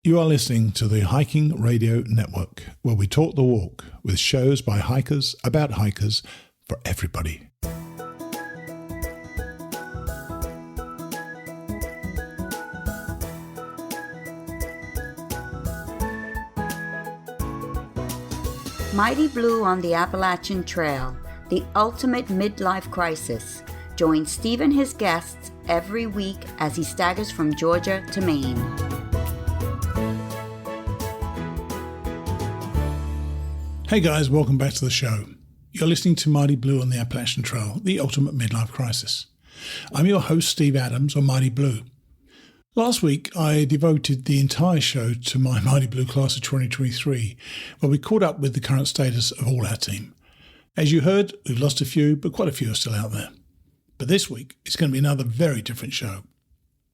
You are listening to the Hiking Radio Network, where we talk the walk with shows by hikers, about hikers, for everybody. Mighty Blue on the Appalachian Trail, the ultimate midlife crisis. Join Steve and his guests every week as he staggers from Georgia to Maine. Hey guys, welcome back to the show. You're listening to Mighty Blue on the Appalachian Trail, the ultimate midlife crisis. I'm your host, Steve Adams, on Mighty Blue. Last week, I devoted the entire show to my Mighty Blue class of 2023, where we caught up with the current status of all our team. As you heard, we've lost a few, but quite a few are still out there. But this week, it's going to be another very different show.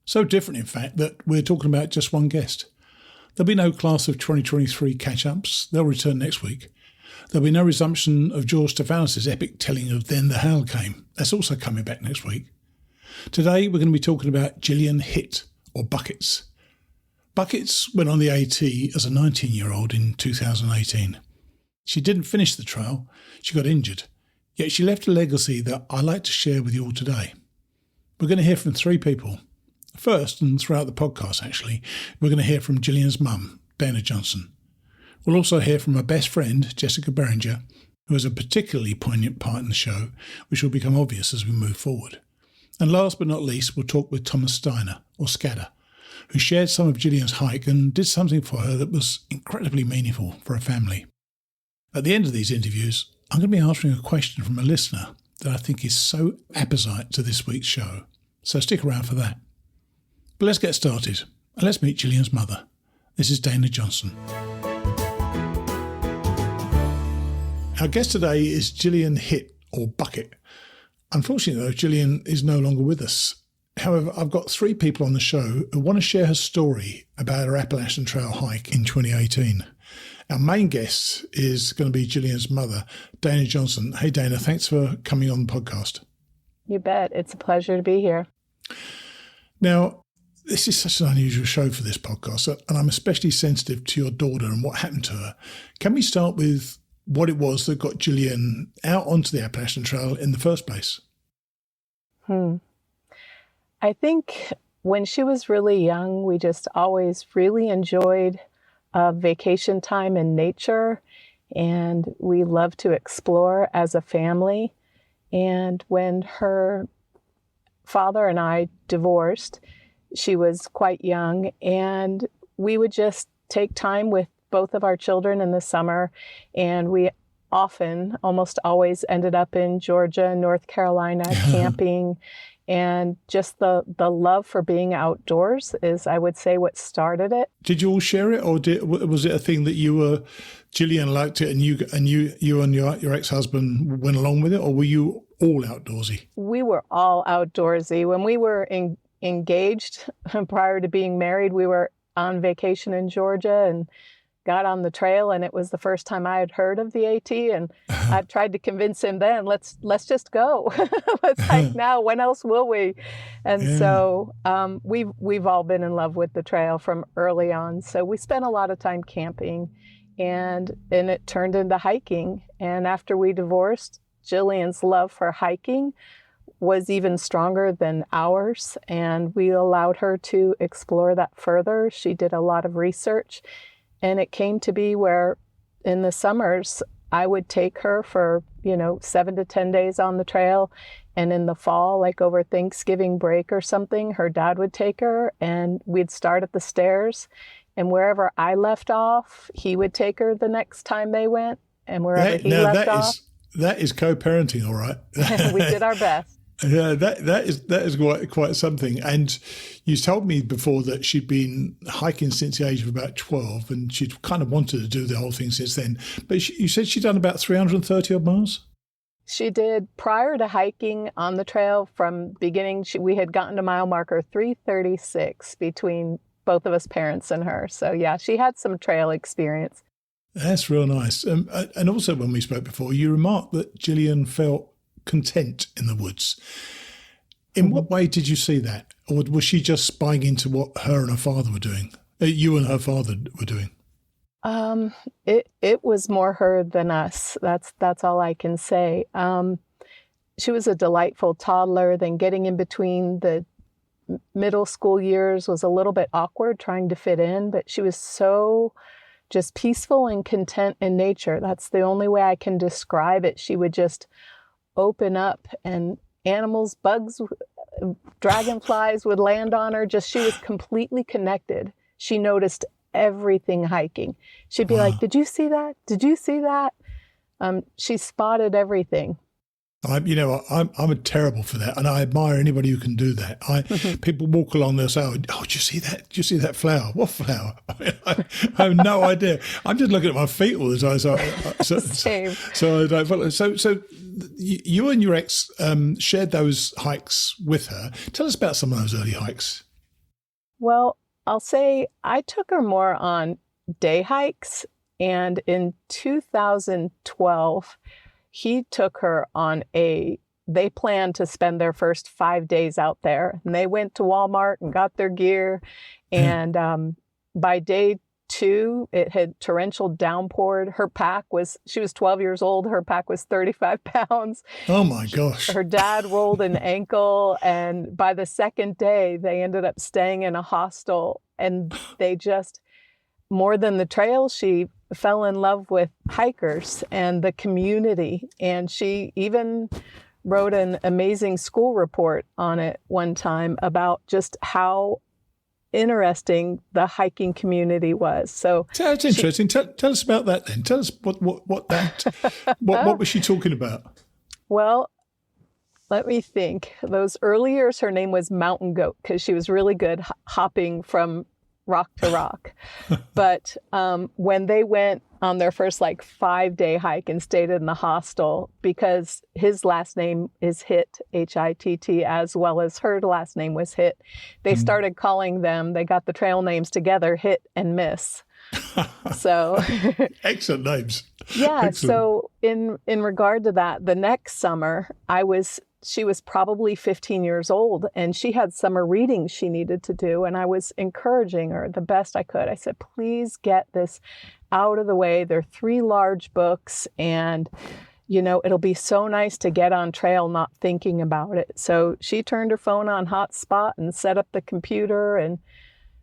So different, in fact, that we're talking about just one guest. There'll be no class of 2023 catch-ups. They'll return next week. There'll be no resumption of George Stefanos' epic telling of Then the Hail Came. That's also coming back next week. Today, we're going to be talking about Jillian Hitt, or Buckets. Buckets went on the AT as a 19-year-old in 2018. She didn't finish the trail. She got injured. Yet she left a legacy that I'd like to share with you all today. We're going to hear from three people. First, and throughout the podcast actually, we're going to hear from Jillian's mum, Dana Johnson. We'll also hear from her best friend, Jessica Berringer, who has a particularly poignant part in the show, which will become obvious as we move forward. And last but not least, we'll talk with Thomas Steiner, or Scadder, who shared some of Jillian's hike and did something for her that was incredibly meaningful for her family. At the end of these interviews, I'm going to be answering a question from a listener that I think is so apposite to this week's show. So stick around for that. But let's get started, and let's meet Jillian's mother. This is Dana Johnson. Our guest today is Jillian Hitt, or Bucket. Unfortunately, though, Jillian is no longer with us. However, I've got three people on the show who want to share her story about her Appalachian Trail hike in 2018. Our main guest is going to be Jillian's mother, Dana Johnson. Hey, Dana, thanks for coming on the podcast. You bet. It's a pleasure to be here. Now, this is such an unusual show for this podcast, and I'm especially sensitive to your daughter and what happened to her. Can we start with what it was that got Jillian out onto the Appalachian Trail in the first place? I think when she was really young, we just always really enjoyed vacation time in nature, and we loved to explore as a family. And when her father and I divorced, she was quite young, and we would just take time with both of our children in the summer, and we often, almost always, ended up in Georgia and North Carolina camping. And just the love for being outdoors is, I would say, what started it. Did you all share it, or was it a thing that Jillian liked it, and you and your ex-husband went along with it, or were you all outdoorsy? We were all outdoorsy. When we were engaged prior to being married, we were on vacation in Georgia and got on the trail, and it was the first time I had heard of the AT, and I tried to convince him then, let's just go. Let's hike now. When else will we? And so we've all been in love with the trail from early on. So we spent a lot of time camping, and it turned into hiking. And after we divorced, Jillian's love for hiking was even stronger than ours, and we allowed her to explore that further. She did a lot of research. And it came to be where in the summers, I would take her for, 7 to 10 days on the trail. And in the fall, like over Thanksgiving break or something, her dad would take her, and we'd start at the stairs. And wherever I left off, he would take her the next time they went. And wherever he left off. That is co-parenting, all right. We did our best. Yeah, that is quite something. And you told me before that she'd been hiking since the age of about 12, and she'd kind of wanted to do the whole thing since then. But you said she'd done about 330 odd miles? She did. Prior to hiking on the trail from beginning, we had gotten to mile marker 336 between both of us, parents and her. So yeah, she had some trail experience. That's real nice. And also when we spoke before, you remarked that Jillian felt content in the woods. In what way did you see that? Or was she just buying into what her and her father were doing? You and her father were doing? It was more her than us. That's all I can say. She was a delightful toddler. Then getting in between the middle school years was a little bit awkward trying to fit in, but she was so just peaceful and content in nature. That's the only way I can describe it. She would just open up and animals, bugs, dragonflies would land on her. She was completely connected. She noticed everything hiking. She'd be like, "Did you see that? Did you see that?" She spotted everything. I'm terrible for that, and I admire anybody who can do that. People walk along, they'll say, "Oh, did you see that? Did you see that flower? What flower?" I have no idea. I'm just looking at my feet all the time. Same. So I don't follow. So you and your ex shared those hikes with her. Tell us about some of those early hikes. Well, I'll say I took her more on day hikes, and in 2012. He took her on they planned to spend their first 5 days out there. And they went to Walmart and got their gear. And by day 2, it had torrential downpoured. She was 12 years old. Her pack was 35 pounds. Oh my gosh. Her dad rolled an ankle. And by the second day, they ended up staying in a hostel. And they just, more than the trail, she fell in love with hikers and the community. And she even wrote an amazing school report on it one time about just how interesting the hiking community was. So that's interesting. Tell us about that then. Tell us what was she talking about? Well, let me think. Those early years, her name was Mountain Goat because she was really good hopping from rock to rock. But when they went on their first 5-day hike and stayed in the hostel, because his last name is Hitt, Hitt, as well as her last name was Hitt, they started calling them, they got the trail names together, Hit and Miss. So excellent names. Yeah. Excellent. So in regard to that, the next summer she was probably 15 years old, and she had summer readings she needed to do. And I was encouraging her the best I could. I said, please get this out of the way. They're 3 large books, and, it'll be so nice to get on trail not thinking about it. So she turned her phone on hotspot and set up the computer, and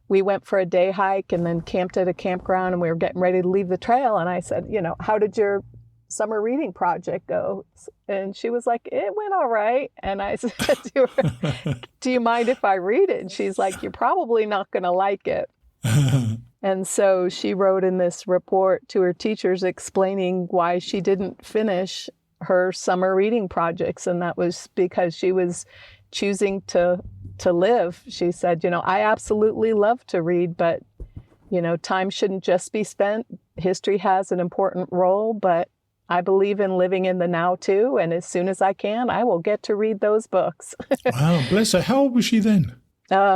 we went for a day hike and then camped at a campground, and we were getting ready to leave the trail. And I said, how did your summer reading project go? And she was like, it went all right. And I said to her, do you mind if I read it? And she's like, you're probably not going to like it. And so she wrote in this report to her teachers explaining why she didn't finish her summer reading projects. And that was because she was choosing to live. She said, I absolutely love to read, but, time shouldn't just be spent. History has an important role, but I believe in living in the now too. And as soon as I can, I will get to read those books. Wow, bless her. How old was she then?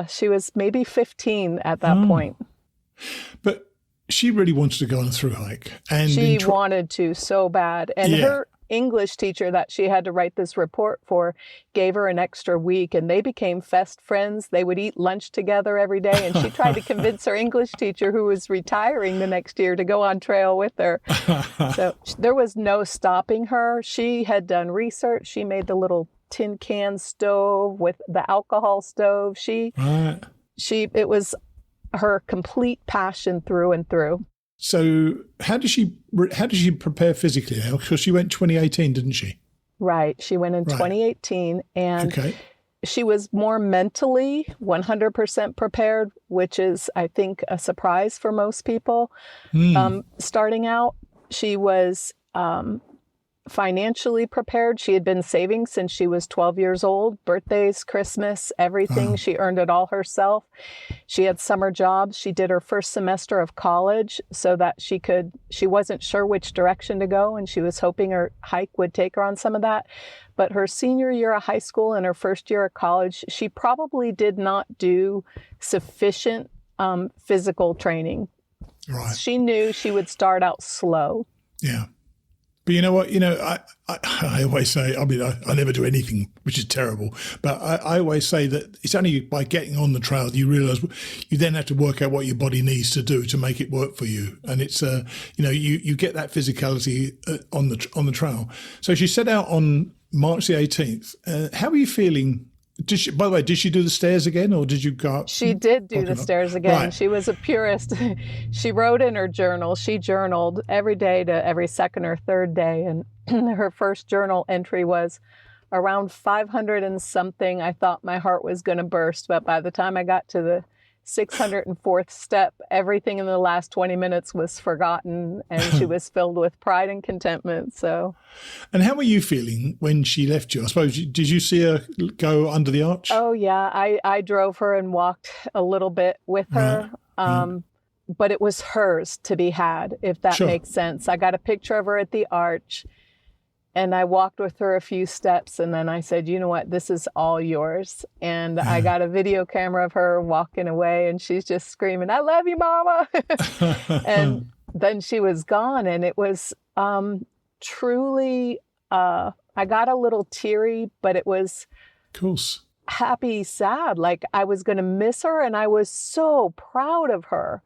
She was maybe 15 at that point. But she really wanted to go on a thru hike. And she wanted to so bad. And her English teacher that she had to write this report for gave her an extra week, and they became fast friends. They would eat lunch together every day, and she tried to convince her English teacher, who was retiring the next year, to go on trail with her. So there was no stopping her. She had done research. She made the little tin can stove with the alcohol stove. It was her complete passion through and through. So how did she prepare physically? Because she went 2018, didn't she? Right. She went in 2018, and she was more mentally 100% prepared, which is, I think, a surprise for most people. Starting out, she was financially prepared. She had been saving since she was 12 years old, birthdays, Christmas, everything. She earned it all herself. She had summer jobs. She did her first semester of college so that she wasn't sure which direction to go, and she was hoping her hike would take her on some of that. But her senior year of high school and her first year of college, she probably did not do sufficient physical training. Right. She knew she would start out slow. Yeah. But you know what? I always say, I mean, I never do anything, which is terrible. But I always say that it's only by getting on the trail that you realise you then have to work out what your body needs to do to make it work for you. And it's, you get that physicality on the trail. So she set out on March the 18th. How are you feeling? By the way, did she do the stairs again, or did you go up? She did do the stairs again. Right. She was a purist. She wrote in her journal. She journaled every day to every second or third day. And her first journal entry was around 500 and something. I thought my heart was going to burst. But by the time I got to the 604th step, everything in the last 20 minutes was forgotten, and she was filled with pride and contentment. So, and how were you feeling when she left you? I suppose, did you see her go under the arch? Oh yeah, I drove her and walked a little bit with her, but it was hers to be had, if that makes sense. I got a picture of her at the arch, and I walked with her a few steps, and then I said, you know what, this is all yours. And I got a video camera of her walking away, and she's just screaming, I love you, Mama. And then she was gone, and it was truly, I got a little teary, but it was happy, sad. Like I was going to miss her, and I was so proud of her.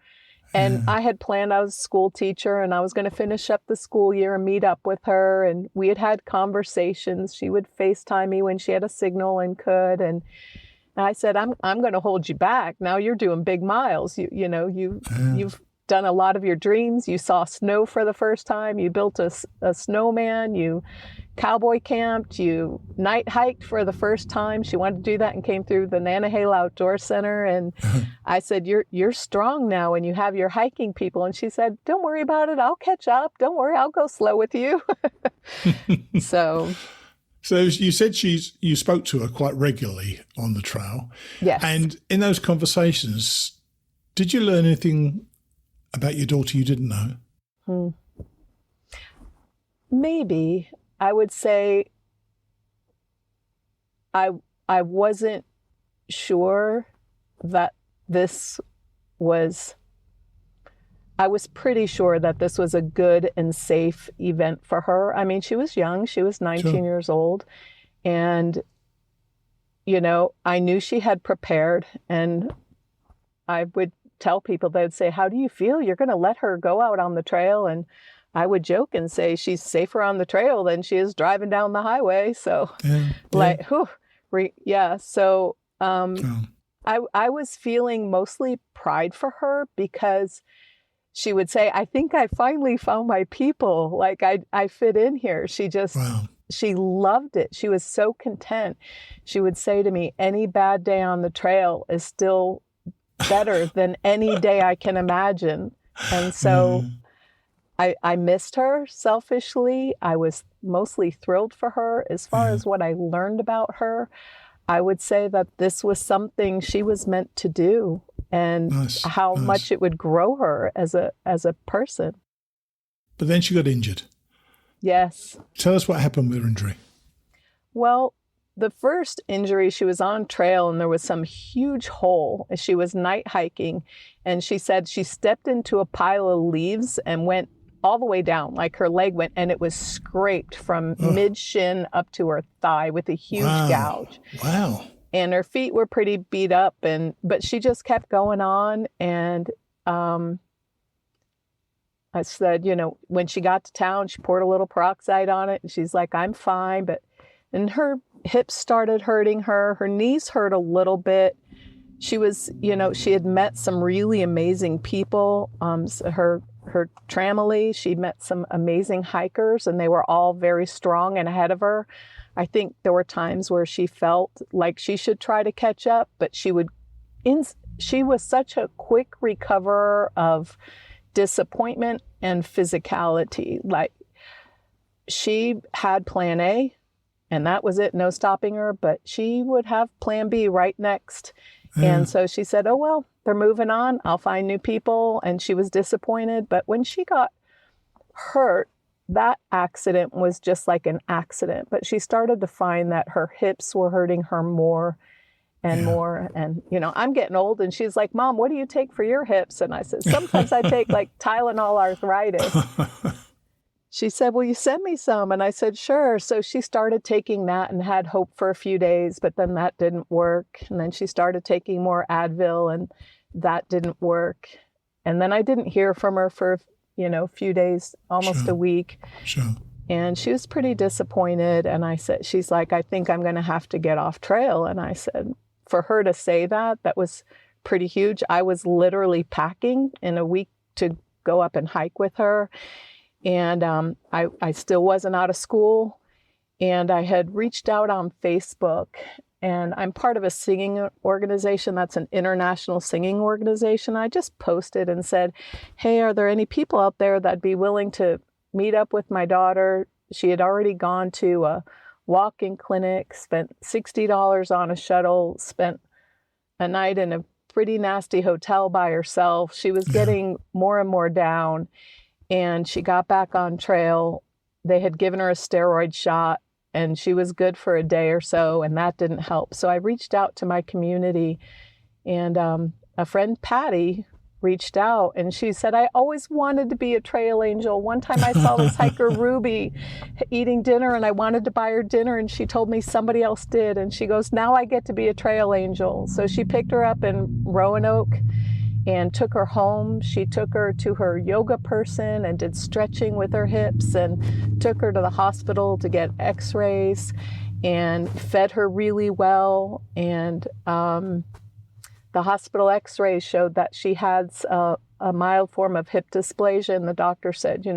And I had planned, I was a school teacher, and I was going to finish up the school year and meet up with her. And we had conversations. She would FaceTime me when she had a signal and could. And I said, I'm going to hold you back. Now you're doing big miles. You've done a lot of your dreams. You saw snow for the first time. You built a snowman. You cowboy camped. You night hiked for the first time. She wanted to do that and came through the Nantahala Outdoor Center. And I said, you're strong now, and you have your hiking people. And she said, don't worry about it. I'll catch up. Don't worry. I'll go slow with you. So you said you spoke to her quite regularly on the trail. Yes. And in those conversations, did you learn anything about your daughter you didn't know? Maybe. I would say I wasn't sure that I was pretty sure that this was a good and safe event for her. I mean, she was young. She was 19 years old. And, I knew she had prepared, and I would tell people, they would say, how do you feel? You're going to let her go out on the trail? And I would joke and say she's safer on the trail than she is driving down the highway. So So I was feeling mostly pride for her, because she would say, I think I finally found my people. Like I fit in here. She loved it. She was so content. She would say to me, any bad day on the trail is still better than any day I can imagine. And so I missed her selfishly. I was mostly thrilled for her. As far as what I learned about her, I would say that this was something she was meant to do, and how much it would grow her as a person. But then she got injured. Yes. Tell us what happened with her injury. Well, the first injury, she was on trail and there was some huge hole. She was night hiking, and she said she stepped into a pile of leaves and went all the way down, like her leg went, and it was scraped from mid-shin up to her thigh with a huge gouge. Wow. And her feet were pretty beat up, but she just kept going on. And I said, when she got to town, she poured a little peroxide on it, and she's like, I'm fine. And her hips started hurting her. Her knees hurt a little bit. She was, she had met some really amazing people. Her tramily, she met some amazing hikers, and they were all very strong and ahead of her. I think there were times where she felt like she should try to catch up, but she was such a quick recoverer of disappointment and physicality. Like, she had plan A, and that was it, no stopping her, but she would have plan B right next. And so she said, oh, well, they're moving on. I'll find new people. And she was disappointed. But when she got hurt, that accident was just like an accident. But she started to find that her hips were hurting her more and more. And, I'm getting old. And she's like, Mom, what do you take for your hips? And I said, sometimes I take like Tylenol arthritis. she said, will you send me some? And I said, sure. So she started taking that and had hope for a few days, but then that didn't work. And then she started taking more Advil and that didn't work. And then I didn't hear from her for, a few days, almost a week. Sure. And she was pretty disappointed. And I said, she's like, I think I'm going to have to get off trail. And I said, for her to say that was pretty huge. I was literally packing in a week to go up and hike with her. And I still wasn't out of school. And I had reached out on Facebook, and I'm part of a singing organization that's an international singing organization. I just posted and said, hey, are there any people out there that'd be willing to meet up with my daughter? She had already gone to a walk-in clinic, spent $60 on a shuttle, spent a night in a pretty nasty hotel by herself. She was getting more and more down. And she got back on trail. They had given her a steroid shot and she was good for a day or so, and that didn't help. So I reached out to my community, and a friend, Patty, reached out and she said, I always wanted to be a trail angel. One time I saw this hiker, Ruby, eating dinner, and I wanted to buy her dinner, and she told me somebody else did. And she goes, now I get to be a trail angel. So she picked her up in Roanoke and took her home. She took her to her yoga person and did stretching with her hips, and took her to the hospital to get x-rays and fed her really well. And the hospital x-rays showed that she had a mild form of hip dysplasia. And the doctor said,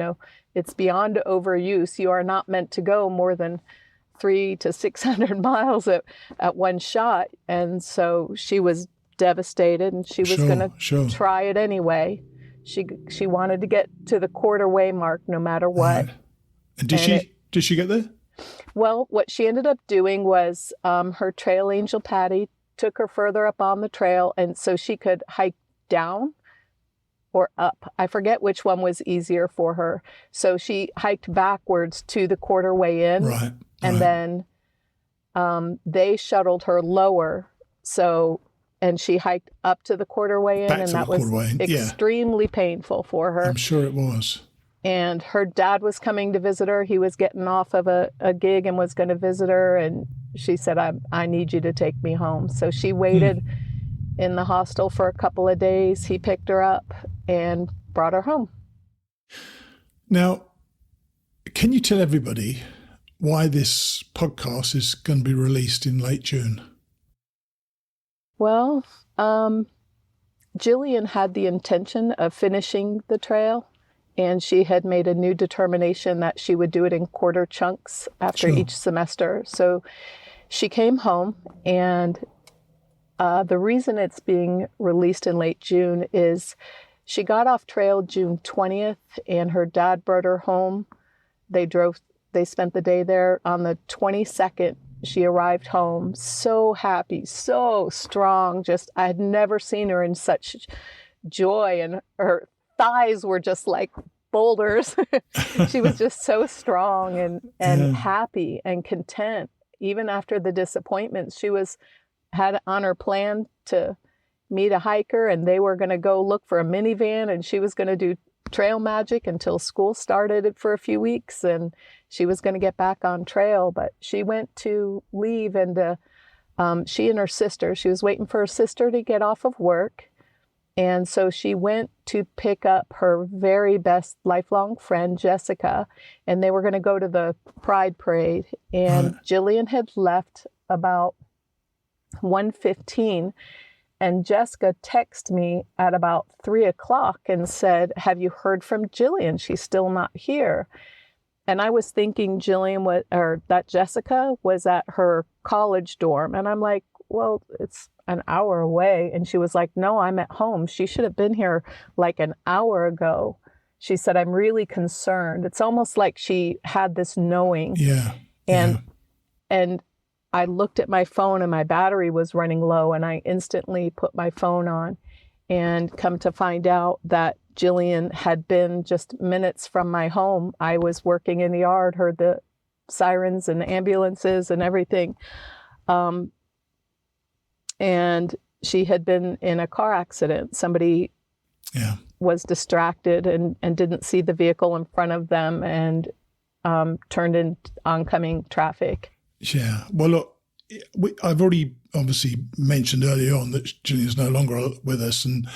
it's beyond overuse. You are not meant to go more than 300 to 600 miles at one shot. And so she was devastated, and she was going to try it anyway. She wanted to get to the quarter-way mark no matter what. Right. And did she get there? Well, what she ended up doing was her trail angel Patty took her further up on the trail, and so she could hike down or up. I forget which one was easier for her. So she hiked backwards to the quarter-way in, right. And then they shuttled her lower. And she hiked up to the quarter-way in, and that was extremely painful for her. I'm sure it was. And her dad was coming to visit her. He was getting off of a gig and was going to visit her. And she said, I need you to take me home. So she waited in the hostel for a couple of days. He picked her up and brought her home. Now, can you tell everybody why this podcast is going to be released in late June? Well, Jillian had the intention of finishing the trail, and she had made a new determination that she would do it in quarter chunks after each semester. So she came home, and the reason it's being released in late June is she got off trail June 20th, and her dad brought her home. They spent the day there. On the 22nd, she arrived home so happy, so strong. I had never seen her in such joy, and her thighs were just like boulders. She was just so strong and happy and content. Even after the disappointments, she had on her plan to meet a hiker, and they were going to go look for a minivan, and she was going to do trail magic until school started for a few weeks, and she was going to get back on trail. But she went to leave, and she and her sister, she was waiting for her sister to get off of work, and so she went to pick up her very best lifelong friend, Jessica, and they were going to go to the Pride Parade. And Jillian had left about 1:15, and Jessica texted me at about 3:00 and said, have you heard from Jillian? She's still not here. And I was thinking that Jessica was at her college dorm. And I'm like, well, it's an hour away. And she was like, no, I'm at home. She should have been here like an hour ago. She said, I'm really concerned. It's almost like she had this knowing. Yeah. And I looked at my phone, and my battery was running low, and I instantly put my phone on, and come to find out that Jillian had been just minutes from my home. I was working in the yard, heard the sirens and ambulances and everything. And she had been in a car accident. Somebody was distracted and didn't see the vehicle in front of them and turned in oncoming traffic. Yeah. Well, look, I've already obviously mentioned earlier on that Jillian's no longer with us. And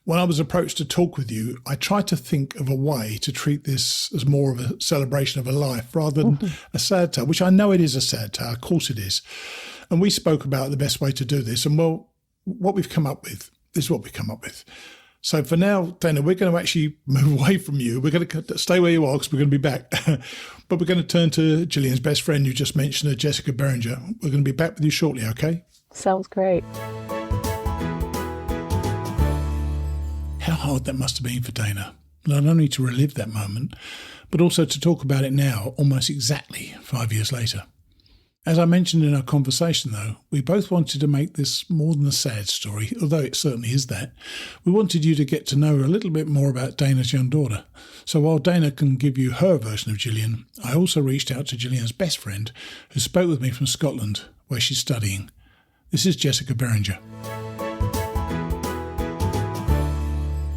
when I was approached to talk with you, I tried to think of a way to treat this as more of a celebration of a life rather than a sad tale, which I know it is a sad tale. Of course it is. And we spoke about the best way to do this. And well, what we've come up with is what we've come up with. So for now, Dana, we're going to actually move away from you. We're going to stay where you are because we're going to be back. But we're going to turn to Jillian's best friend you just mentioned, Jessica Berringer. We're going to be back with you shortly, okay? Sounds great. How hard that must have been for Dana, not only to relive that moment, but also to talk about it now, almost exactly 5 years later. As I mentioned in our conversation, though, we both wanted to make this more than a sad story, although it certainly is that. We wanted you to get to know a little bit more about Dana's young daughter. So while Dana can give you her version of Jillian, I also reached out to Jillian's best friend, who spoke with me from Scotland, where she's studying. This is Jessica Berringer.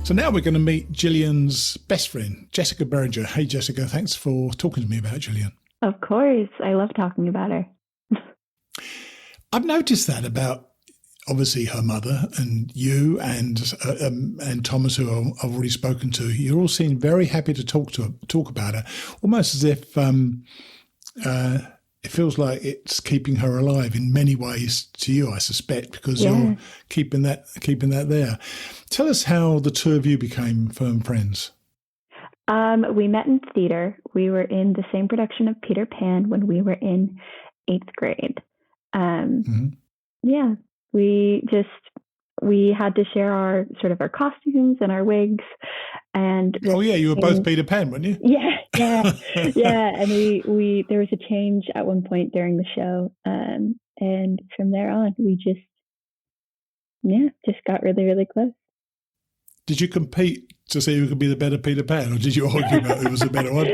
So now we're going to meet Jillian's best friend, Jessica Berringer. Hey, Jessica, thanks for talking to me about Jillian. Of course. I love talking about her. I've noticed that about obviously her mother and you and Thomas, who I've already spoken to. You all seem very happy to talk about her, almost as if it feels like it's keeping her alive in many ways to you, I suspect, because you're keeping that there. Tell us how the two of you became firm friends. We met in theater. We were in the same production of Peter Pan when we were in 8th grade. Yeah, we had to share our costumes and our wigs. And you were both Peter Pan, weren't you? Yeah. And we there was a change at one point during the show, and from there on, we just got really, really close. Did you compete to see who could be the better Peter Pan, or did you argue about who was the better one?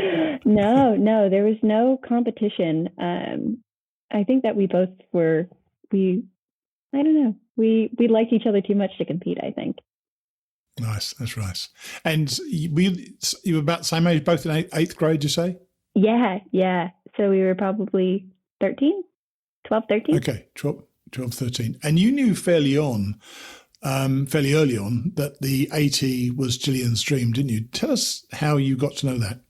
No, there was no competition. I think that we both I don't know. We liked each other too much to compete, I think. Nice, that's nice. And you were about the same age, both in 8th grade, you say? Yeah. So we were probably 12, 13. Okay, 12, 13. And you knew fairly early on that the AT was Jillian's dream, didn't you? Tell us how you got to know that.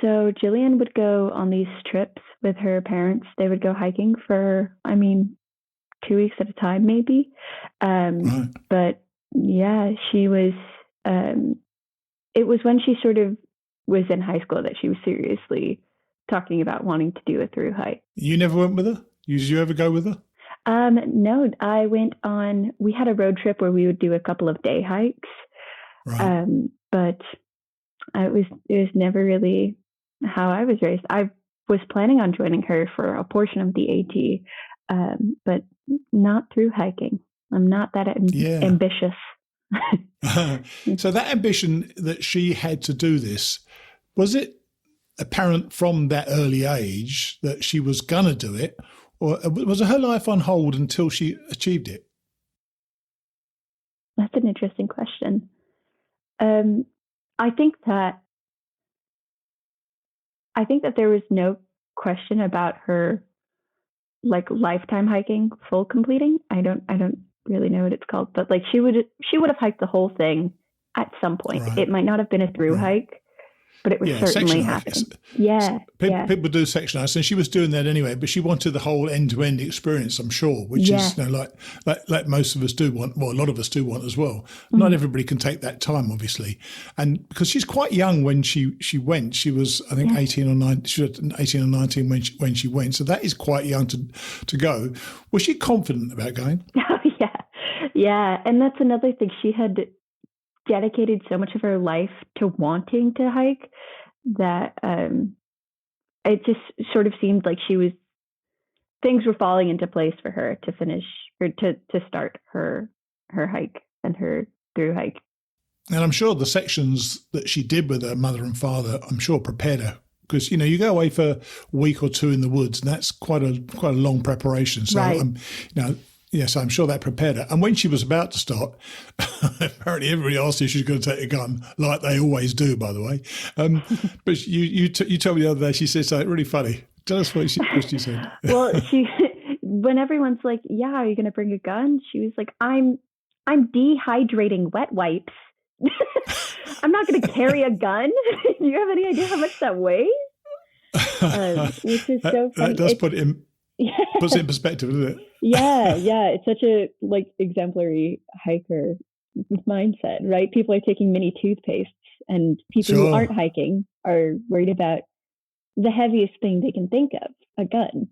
So Jillian would go on these trips with her parents. They would go hiking for, 2 weeks at a time, maybe. Right. But yeah, she was, it was when she sort of was in high school that she was seriously talking about wanting to do a thru-hike. You never went with her? Did you ever go with her? No, I went on, we had a road trip where we would do a couple of day hikes. Right. But it was never really how I was raised. I was planning on joining her for a portion of the AT, but not through hiking. I'm not that ambitious. So that ambition that she had to do this, was it apparent from that early age that she was going to do it, or was her life on hold until she achieved it? That's an interesting question. I think that there was no question about her lifetime hiking, full completing. I don't really know what it's called, but she would have hiked the whole thing at some point. Right. It might not have been a through hike, but it would certainly happen. People do section hikes, and she was doing that anyway. But she wanted the whole end-to-end experience, I'm sure, which is like most of us do want. Well, a lot of us do want as well. Mm-hmm. Not everybody can take that time, obviously, and because she's quite young when she went. She was, I think, 18 or 19. She was 18 or 19 when she went. So that is quite young to go. Was she confident about going? Yeah, and that's another thing. She had dedicated so much of her life to wanting to hike that it just sort of seemed like things were falling into place for her to finish or to start her hike and her through hike. And I'm sure the sections that she did with her mother and father, I'm sure prepared her, because you go away for a week or two in the woods, and that's quite a long preparation. So right. Yes, I'm sure that prepared her. And when she was about to start, apparently everybody asked if she was going to take a gun, like they always do, by the way. But you told me the other day, she said something really funny. Tell us what she said. Well, when everyone's like, yeah, are you going to bring a gun? She was like, I'm dehydrating wet wipes. I'm not going to carry a gun. Do you have any idea how much that weighs? Which is so funny. That does puts it in perspective, doesn't it? Yeah. It's such a exemplary hiker mindset, right? People are taking mini toothpastes, and people who aren't hiking are worried about the heaviest thing they can think of, a gun,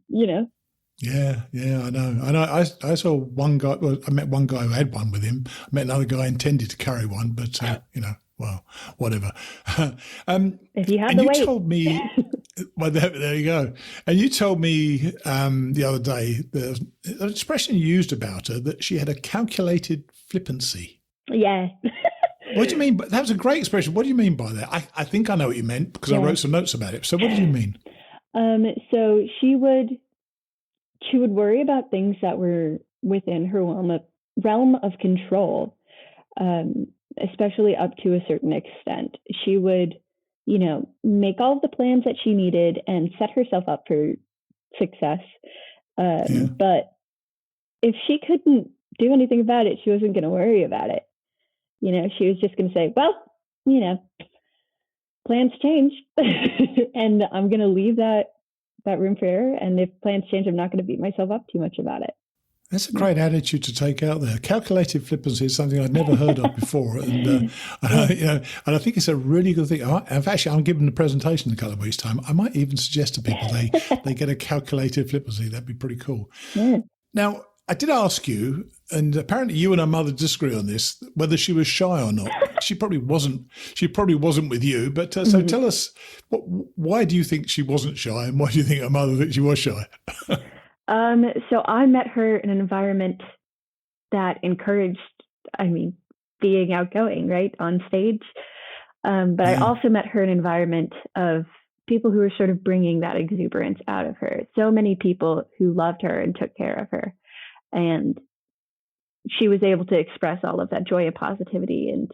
Yeah, I know. I saw one guy. Well, I met one guy who had one with him. I met another guy who intended to carry one, but well, whatever. If you have the weight. You told me. Well, there you go. And you told me the other day the expression you used about her, that she had a calculated flippancy. Yeah. What do you mean? That was a great expression. What do you mean by that? I think I know what you meant, because I wrote some notes about it. So what did you mean? So she would worry about things that were within her realm of control, especially up to a certain extent. She would, make all of the plans that she needed and set herself up for success. But if she couldn't do anything about it, she wasn't going to worry about it. She was just going to say, well, plans change and I'm going to leave that room for error. And if plans change, I'm not going to beat myself up too much about it. That's a great attitude to take out there. Calculated flippancy is something I'd never heard of before. And I think it's a really good thing. Actually, I'm giving a presentation in a couple of weeks' time. I might even suggest to people they get a calculated flippancy. That'd be pretty cool. Yeah. Now, I did ask you, and apparently you and her mother disagree on this, whether she was shy or not. She probably wasn't. She probably wasn't with you. But so tell us, why do you think she wasn't shy, and why do you think her mother thinks she was shy? So I met her in an environment that encouraged, being outgoing, right, on stage. But I also met her in an environment of people who were sort of bringing that exuberance out of her. So many people who loved her and took care of her. And she was able to express all of that joy and positivity. And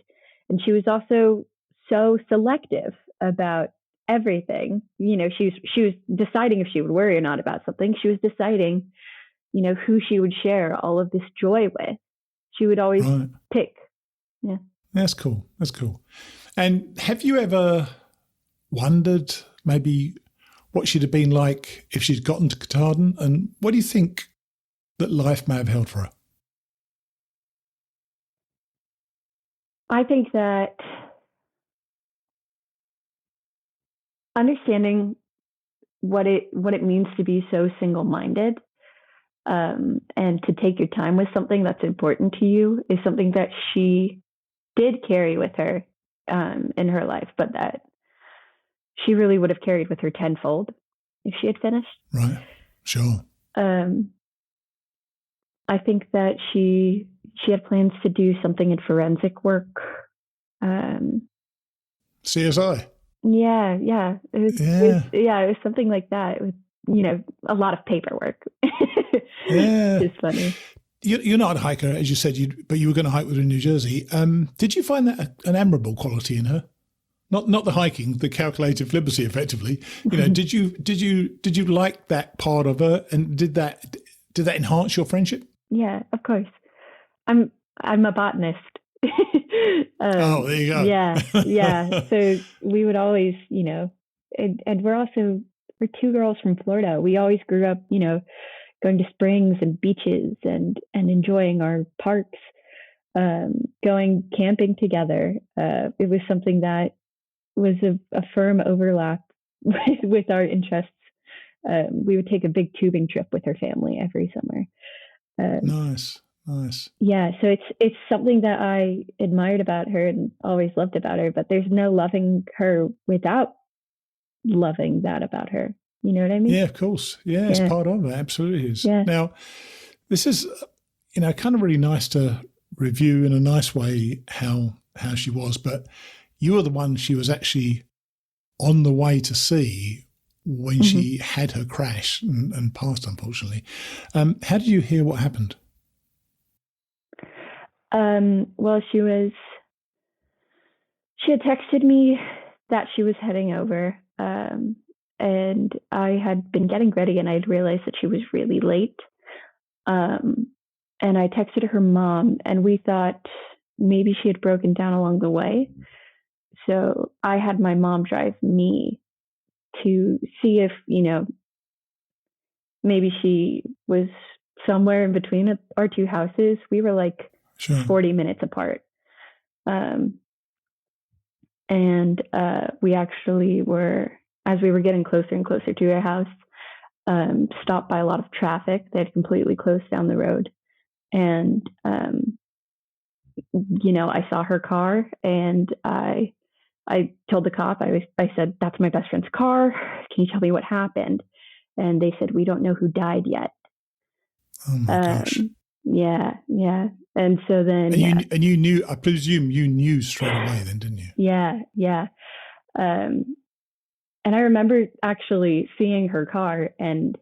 she was also so selective about everything. She was deciding if she would worry or not about something. She was deciding, who she would share all of this joy with. She would always pick. Yeah. That's cool. And have you ever wondered maybe what she'd have been like if she'd gotten to Katahdin? And what do you think that life may have held for her? I think that understanding what it means to be so single-minded, and to take your time with something that's important to you is something that she did carry with her in her life, but that she really would have carried with her tenfold if she had finished. Right. Sure. I think that she had plans to do something in forensic work. CSI. Yeah. It was something like that. It was, a lot of paperwork. Yeah. It's funny. You're not a hiker, as you said, but you were going to hike with her in New Jersey. Did you find that an admirable quality in her? Not the hiking, the calculated flippancy, effectively. Did you like that part of her, and did that enhance your friendship? Yeah, of course. I'm a botanist. Oh, there you go. Yeah. So we would always, and we're two girls from Florida. We always grew up, going to springs and beaches and enjoying our parks, going camping together. It was something that was a firm overlap with our interests. We would take a big tubing trip with her family every summer. Nice. Yeah, so it's something that I admired about her and always loved about her, but there's no loving her without loving that about her. You know what I mean? Yeah, of course. Yeah, it's part of it. Absolutely is. Yeah. Now, this is, kind of really nice to review in a nice way how she was, but you were the one she was actually on the way to see when she had her crash and passed, unfortunately. How did you hear what happened? Well, she had texted me that she was heading over, and I had been getting ready, and I'd realized that she was really late. And I texted her mom, and we thought maybe she had broken down along the way. So I had my mom drive me to see if, maybe she was somewhere in between our two houses. We were like 40 minutes apart. And we actually were, as we were getting closer and closer to her house, stopped by a lot of traffic. They had completely closed down the road. And, I saw her car, and I told the cop, I said, "That's my best friend's car. Can you tell me what happened?" And they said, "We don't know who died yet." Oh my gosh. Yeah. And so then, and you knew, I presume you knew straight away then, didn't you? Yeah. And I remember actually seeing her car and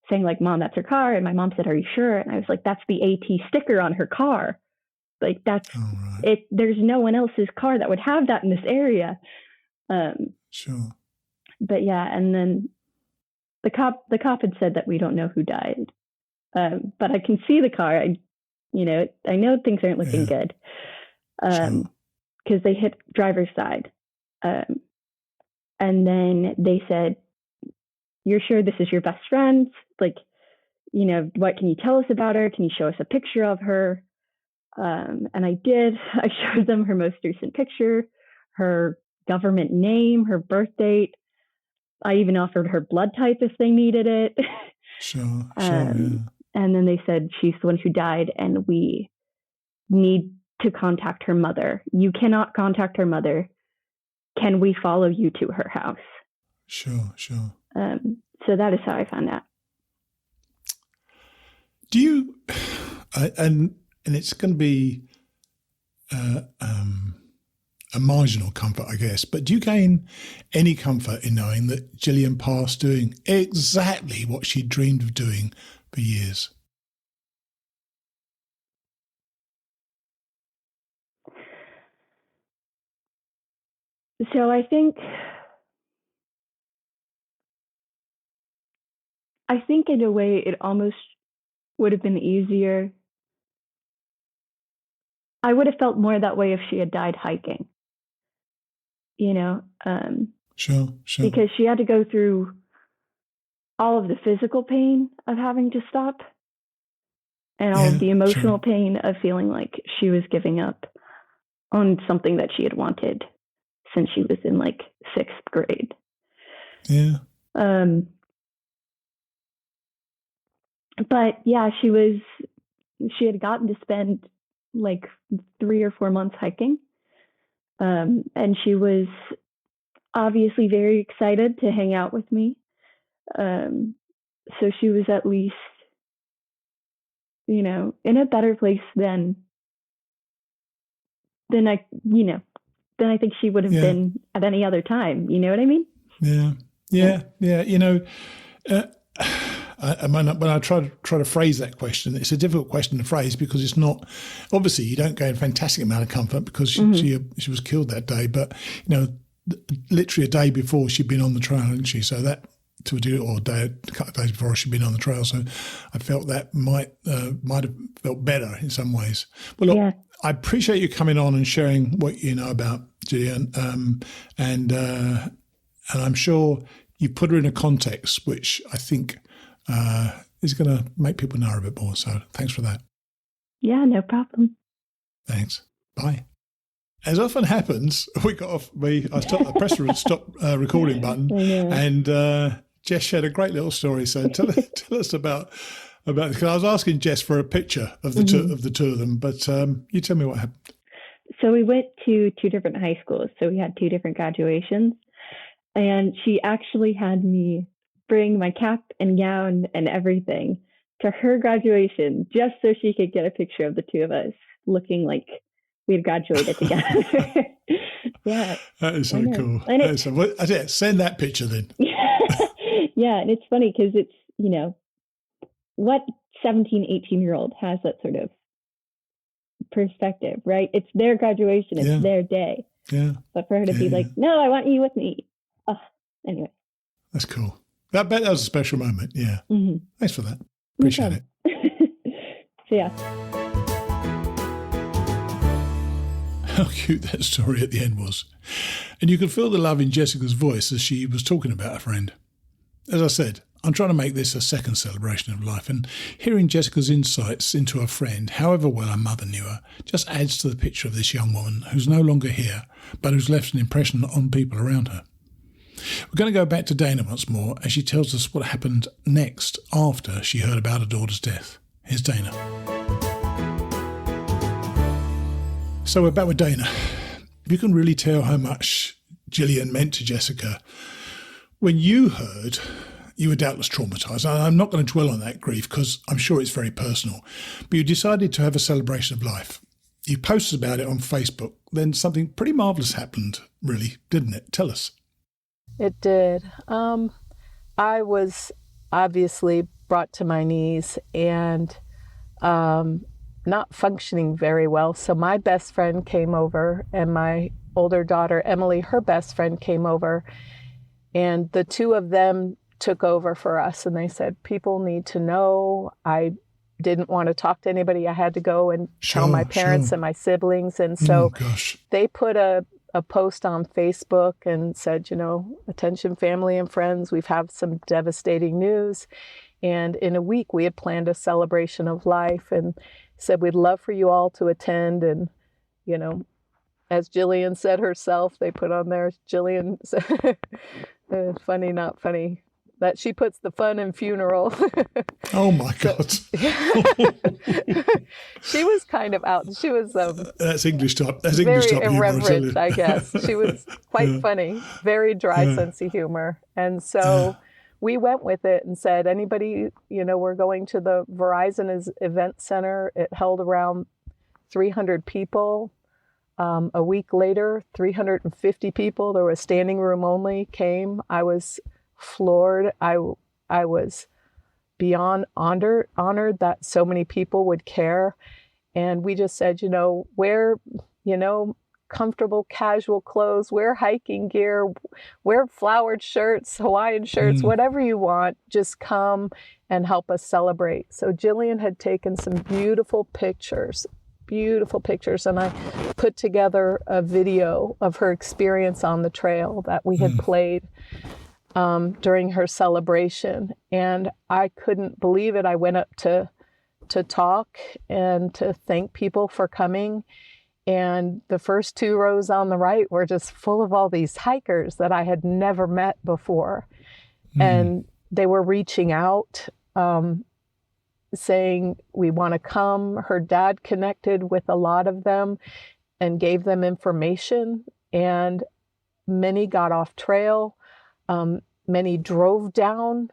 saying, like, "Mom, that's her car." And my mom said, "Are you sure?" And I was like, "That's the AT sticker on her car. Like, that's it. There's no one else's car that would have that in this area." Sure. But yeah, and then the cop had said that we don't know who died. But I can see the car. I know things aren't looking good. Because they hit driver's side. And then they said, "You're sure this is your best friend? Like, what can you tell us about her? Can you show us a picture of her?" And I did. I showed them her most recent picture, her government name, her birth date. I even offered her blood type if they needed it. Sure, yeah. And then they said, "She's the one who died, and we need to contact her mother. You cannot contact her mother. Can we follow you to her house?" Sure. So that is how I found out. Do you, and it's going to be a marginal comfort, I guess, but do you gain any comfort in knowing that Jillian passed doing exactly what she dreamed of doing for years? So I think in a way it almost would have been easier. I would have felt more that way if she had died hiking, Sure. Because she had to go through all of the physical pain of having to stop and all of the emotional pain of feeling like she was giving up on something that she had wanted since she was in like 6th grade. Yeah. But yeah, she had gotten to spend like 3 or 4 months hiking. And she was obviously very excited to hang out with me. So she was at least, in a better place than I think she would have been at any other time. You know what I mean? Yeah. When I try to phrase that question, it's a difficult question to phrase because it's not, obviously you don't gain a fantastic amount of comfort because she was killed that day, but literally a day before she'd been on the trail, hadn't she? So that a couple of days before she'd been on the trail. So I felt that might have felt better in some ways. Well, look, I appreciate you coming on and sharing what you know about Jillian, and I'm sure you put her in a context which I think is going to make people know her a bit more. So thanks for that. Yeah, no problem. Thanks. Bye. As often happens, we got off. I pressed the stop recording button, and Jess shared a great little story. So tell us about because I was asking Jess for a picture of the two of them, but you tell me what happened. So we went to 2 different high schools. So we had 2 different graduations, and she actually had me bring my cap and gown and everything to her graduation just so she could get a picture of the 2 of us looking like we had graduated together. Yeah. That is so cool. Send that picture then. Yeah. And it's funny because it's, what 17, 18-year-old has that sort of perspective, right? It's their graduation. It's their day. Yeah. But for her to be like, no, I want you with me. Anyway. That's cool. That was a special moment. Yeah. Mm-hmm. Thanks for that. Appreciate it. So, yeah. How cute that story at the end was. And you could feel the love in Jessica's voice as she was talking about her friend. As I said, I'm trying to make this a second celebration of life, and hearing Jessica's insights into her friend, however well her mother knew her, just adds to the picture of this young woman who's no longer here, but who's left an impression on people around her. We're going to go back to Dana once more as she tells us what happened next after she heard about her daughter's death. Here's Dana. So we're back with Dana. You can really tell how much Jillian meant to Jessica. When you heard, you were doubtless traumatised. I'm not going to dwell on that grief because I'm sure it's very personal. But you decided to have a celebration of life. You posted about it on Facebook. Then something pretty marvellous happened, really, didn't it? Tell us. It did. I was obviously brought to my knees and not functioning very well. So my best friend came over, and my older daughter, Emily, her best friend came over, and the two of them took over for us. And they said, people need to know. I didn't want to talk to anybody. I had to go and tell my parents and my siblings. And so they put a post on Facebook and said, attention family and friends, we've had some devastating news. And in a week, we had planned a celebration of life and said, we'd love for you all to attend. And, as Jillian said herself, they put on there, Jillian said, funny, not funny, that she puts the fun in funeral. Oh my God. She was kind of out. She was that's English type. That's very English type irreverent, humor, I guess. She was quite funny, very dry sense of humor. And so we went with it and said, anybody, we're going to the Verizon event center. It held around 300 people. A week later, 350 people, there was standing room only, came. I was floored. I was beyond honored that so many people would care. And we just said, wear, comfortable, casual clothes, wear hiking gear, wear flowered shirts, Hawaiian shirts, whatever you want, just come and help us celebrate. So Jillian had taken some beautiful pictures, and I put together a video of her experience on the trail that we had played during her celebration. And I couldn't believe it. I went up to talk and to thank people for coming. And the first two rows on the right were just full of all these hikers that I had never met before. And they were reaching out, saying, we want to come. Her dad connected with a lot of them and gave them information. And many got off trail. Many drove down.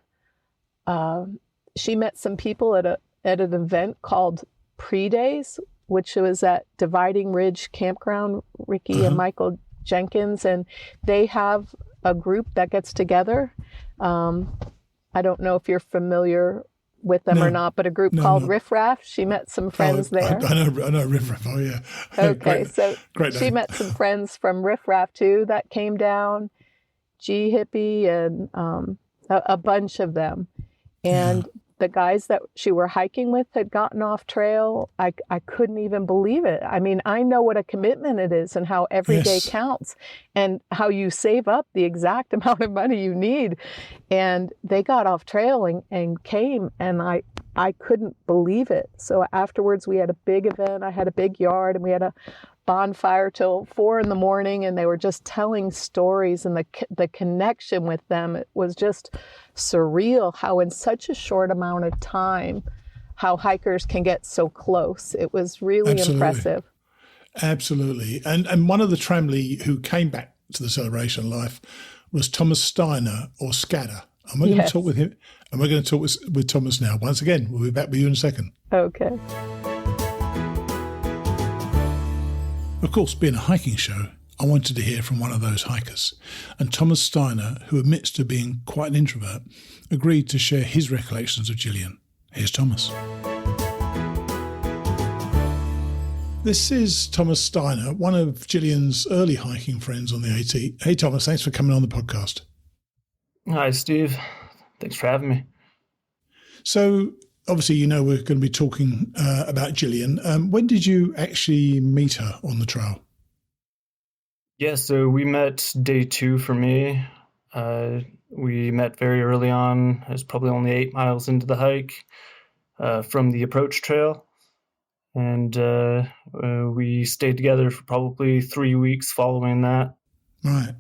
She met some people at an event called Pre-Days, which was at Dividing Ridge Campground, Ricky and Michael Jenkins, and they have a group that gets together. I don't know if you're familiar with them or not, but a group called Riff Raff. She met some friends there. I know Riff Raff. Oh yeah. Okay, great she name. met some friends from Riff Raff too that came down. G Hippie and a bunch of them. And the guys that she were hiking with had gotten off trail. I couldn't even believe it. I mean, I know what a commitment it is and how every day counts and how you save up the exact amount of money you need. And they got off trail and came, and I couldn't believe it. So afterwards we had a big event. I had a big yard, and we had a bonfire till 4 a.m, and they were just telling stories, and the connection with them, it was just surreal how in such a short amount of time how hikers can get so close. It was really impressive. Absolutely. And one of the Tramley who came back to the celebration of life was Thomas Steiner, or Scatter. And we're going to talk with him, and we're going to talk with Thomas now. Once again, we'll be back with you in a second. Okay. Of course, being a hiking show, I wanted to hear from one of those hikers. And Thomas Steiner, who admits to being quite an introvert, agreed to share his recollections of Jillian. Here's Thomas. This is Thomas Steiner, one of Jillian's early hiking friends on the AT. Hey, Thomas, thanks for coming on the podcast. Hi, Steve. Thanks for having me. So, obviously, you know we're going to be talking about Jillian. When did you actually meet her on the trail? Yeah, so we met day 2 for me. We met very early on. It was probably only 8 miles into the hike from the approach trail. And we stayed together for probably 3 weeks following that. Right.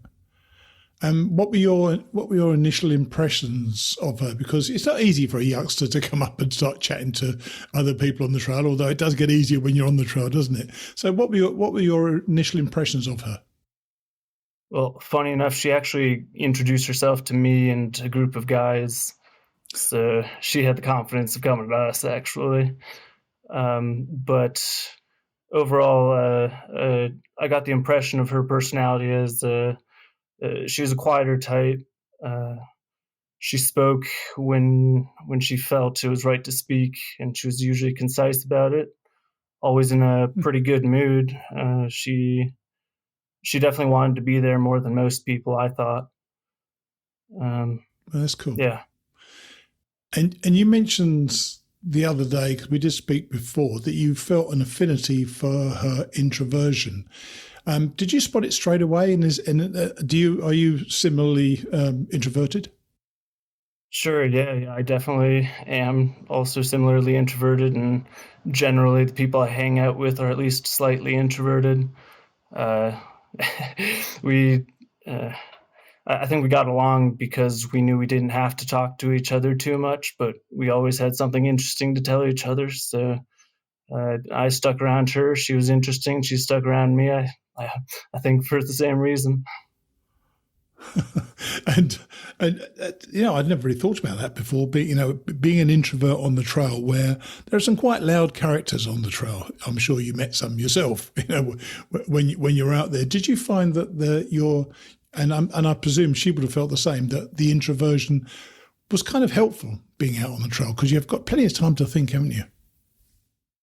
What were your initial impressions of her? Because it's not easy for a youngster to come up and start chatting to other people on the trail, although it does get easier when you're on the trail, doesn't it? So what were your initial impressions of her? Well, funny enough, she actually introduced herself to me and a group of guys. So she had the confidence of coming to us, actually. But overall, I got the impression of her personality as she was a quieter type. She spoke when she felt it was right to speak, and she was usually concise about it. Always in a pretty good mood. She definitely wanted to be there more than most people, I thought. Well, that's cool. Yeah. And you mentioned the other day, because we did speak before, that you felt an affinity for her introversion. Did you spot it straight away? And are you similarly introverted? Sure. Yeah, I definitely am also similarly introverted, and generally the people I hang out with are at least slightly introverted. I think we got along because we knew we didn't have to talk to each other too much, but we always had something interesting to tell each other. So I stuck around her. She was interesting. She stuck around me. I think for the same reason. and I'd never really thought about that before. Being an introvert on the trail, where there are some quite loud characters on the trail. I'm sure you met some yourself. When you're out there, did you find that and I presume she would have felt the same, that the introversion was kind of helpful being out on the trail, because you've got plenty of time to think, haven't you?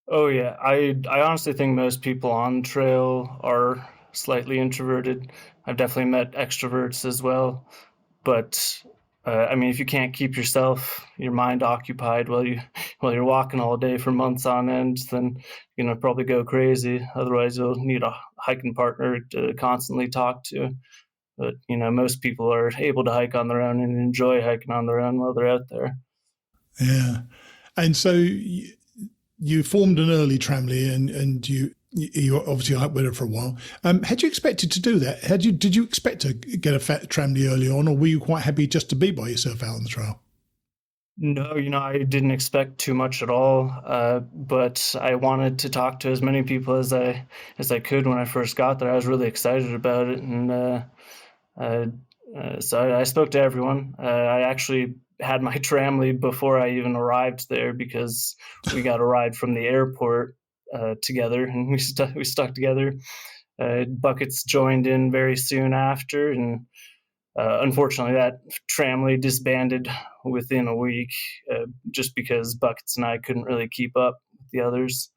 Oh yeah, I honestly think most people on trail are slightly introverted. I've definitely met extroverts as well, but I mean, if you can't keep your mind occupied while you're walking all day for months on end, then you're gonna probably go crazy. Otherwise, you'll need a hiking partner to constantly talk to. But most people are able to hike on their own and enjoy hiking on their own while they're out there. Yeah, and so you formed an early tramily, and you obviously hiked with her for a while. Had you expected to do that? Did you expect to get a fat tramily early on, or were you quite happy just to be by yourself out on the trail? No, I didn't expect too much at all, but I wanted to talk to as many people as I could when I first got there. I was really excited about it, and so I spoke to everyone. I actually had my tramily before I even arrived there, because we got a ride from the airport together, and we stuck together. Buckets joined in very soon after, and unfortunately that tramily disbanded within a week, just because Buckets and I couldn't really keep up with the others.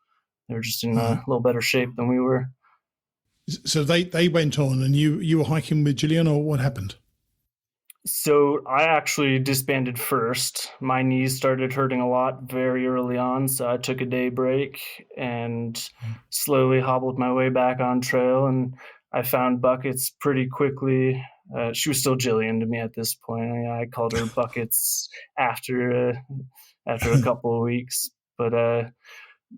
They were just in a little better shape than we were. So they went on, and you were hiking with Jillian, or what happened? So I actually disbanded first. My knees started hurting a lot very early on, so I took a day break and slowly hobbled my way back on trail, and I found Buckets pretty quickly. She was still Jillian to me at this point. I called her Buckets after a couple of weeks, but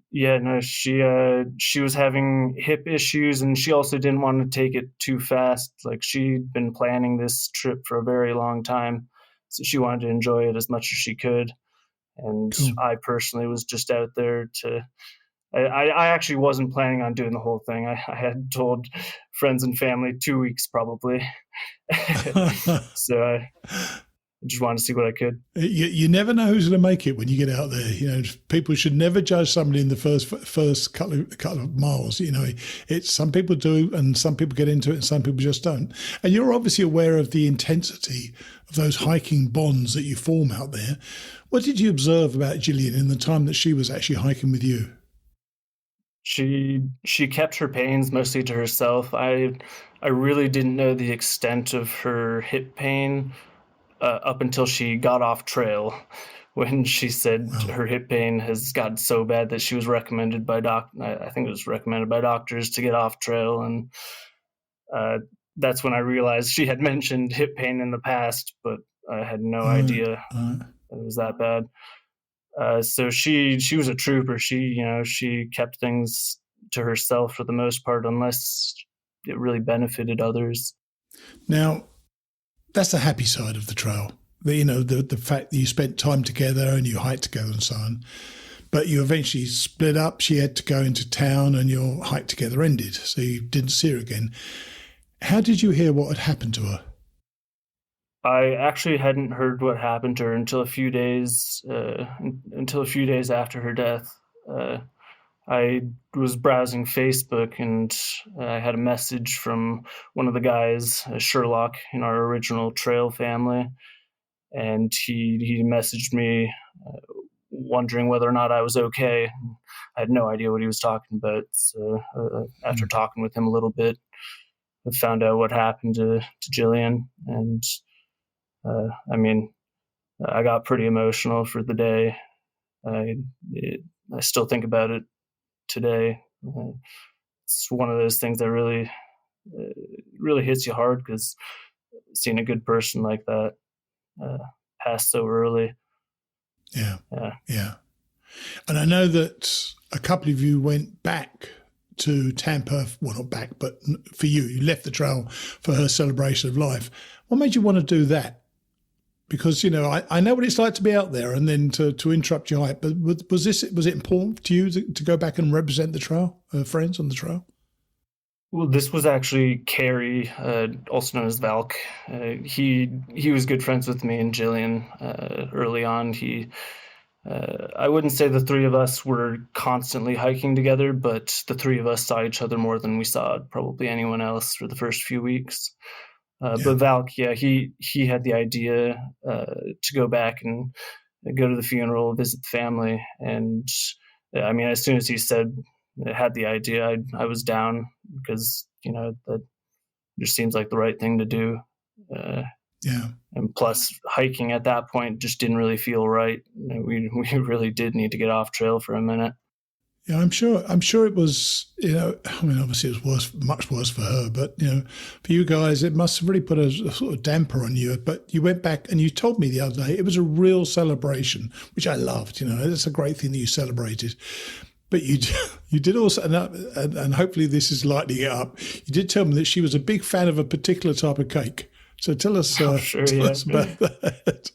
yeah, no, she was having hip issues, and she also didn't want to take it too fast. Like, she'd been planning this trip for a very long time, so she wanted to enjoy it as much as she could. And cool. I personally was just out there I actually wasn't planning on doing the whole thing. I had told friends and family 2 weeks probably. So I just wanted to see what I could. You never know who's going to make it when you get out there. People should never judge somebody in the first couple of miles. It's some people do, and some people get into it, and some people just don't. And you're obviously aware of the intensity of those hiking bonds that you form out there. What did you observe about Jillian in the time that she was actually hiking with you? She kept her pains mostly to herself. I really didn't know the extent of her hip pain up until she got off trail, when she said her hip pain has gotten so bad that she was recommended by I think it was recommended by doctors to get off trail, and that's when I realized she had mentioned hip pain in the past, but I had no idea that it was that bad. So she was a trooper. She kept things to herself for the most part, unless it really benefited others. Now, that's the happy side of the trail. The fact that you spent time together and you hiked together and so on. But you eventually split up. She had to go into town and your hike together ended, so you didn't see her again. How did you hear what had happened to her? I actually hadn't heard what happened to her until a few days after her death. I was browsing Facebook and I had a message from one of the guys, Sherlock, in our original trail family, and he messaged me wondering whether or not I was okay. I had no idea what he was talking about. So after talking with him a little bit, I found out what happened to Jillian, and I got pretty emotional for the day. I still think about it today. It's one of those things that really hits you hard, because seeing a good person like that pass so early. Yeah. And I know that a couple of you went back to Tampa. Well, not back, but for you left the trail for her celebration of life. What made you want to do that? Because, I know what it's like to be out there and then to interrupt your hike. But was it important to you to go back and represent the trail, friends on the trail? Well, this was actually Carrie, also known as Valk. He was good friends with me and Jillian early on. I wouldn't say the three of us were constantly hiking together, but the three of us saw each other more than we saw probably anyone else for the first few weeks. But Valk, he had the idea to go back and go to the funeral, visit the family. And as soon as he had the idea, I was down, because, that just seems like the right thing to do. And plus, hiking at that point just didn't really feel right. We really did need to get off trail for a minute. Yeah, I'm sure it was, obviously it was much worse for her, but, for you guys, it must have really put a sort of damper on you. But you went back and you told me the other day it was a real celebration, which I loved. It's a great thing that you celebrated. But you did also, and hopefully this is lightening it up, you did tell me that she was a big fan of a particular type of cake. So tell us us about that.